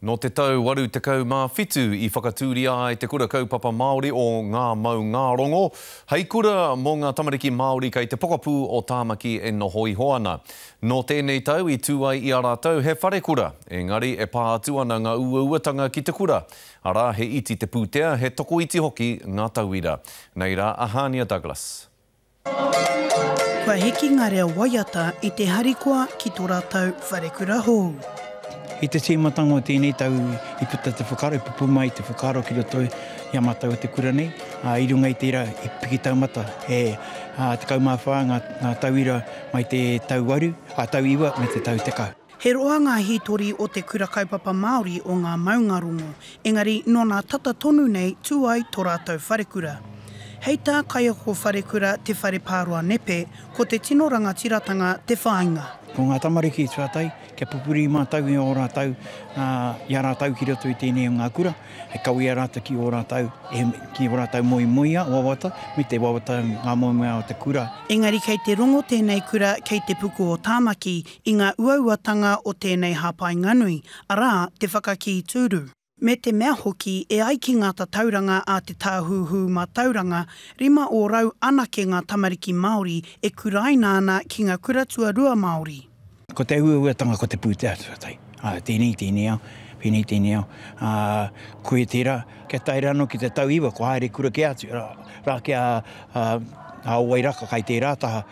No te tau waru te kau mā whitu I whakatūria ai te kura kaupapa Māori o ngā mau ngā rongo. Hei kura mō ngā tamariki Māori kei te pokapū o Tāmaki e noho I hoana. No tēnei tau I tū ai I a rātau he whare kura. Engari e pā atu ana ngā uauatanga ki te kura. Arā he iti te pūtea, he toko iti hoki ngā tauira. Nei rā, Ahania Douglas. Kua heki ngā rea waiata I te harikoa ki tō rātau whare kura hou. I te tīmatanga o tēnei tau I puta te whakaro, I pupu mai te whakaro ki roto I amatau o te kura nei. I runga I tērā I piki taumata he te kaumawha ngā tauira mai te tau waru, tau iwa me te tau tekau. He roa ngā hītori o te kura kaupapa Māori o ngā maungarongo, engari no nā tata tonu nei tū ai tō rātau wharekura. Hei tā kaia ko wharekura te whare pārua nepe, ko te tino rangatiratanga te whāinga. Ko ngā tamariki tuatai, kia pupuri mātau I o rātau, I a rātau ki roto I tēnei o ngā kura, he kaui a rātau ki o rātau, ki o rātau moi moia o wawata, me te wawata ngā moi moia o te kura. Engari kei te rongo tēnei kura kei te puku o Tāmaki I ngā uauatanga o tēnei hāpai nganui, arā te whakaki tūru. Me te mea hoki e ai ki ngā tauranga a te tāhuhu mā tauranga, rima o rau anake ngā tamariki Māori e kuraina ana ki ngā kuratua rua Māori. Ko te uauatanga ko te pūtea tuatai. Tēnei au, pēnei tēnei au. Koe tērā, kia taira anō ki te tau iwa, ko haere kura ke atu. Rā kia wairaka kai te rātaha,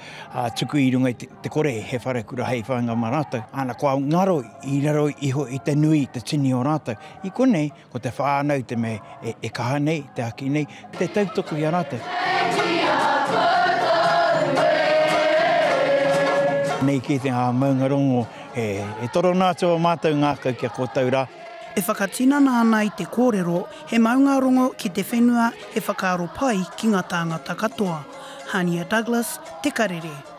tuku I runga te kore he whare kura hei whainga mā rātau. Ana kua ngaro I raro iho I te nui, te tini o rātau. I konei, ko te whānau te me e kaha nei, te haki nei, te tautoko I a rātau. Nei ki te maungarongo, e toro nātua mātou ngākau kia kōtau rā. E whakatinana ana I te kōrero, he maungarongo ki te whenua, he whakaaro pai ki ngā tāngata katoa. Ahania Douglas, Te Karere.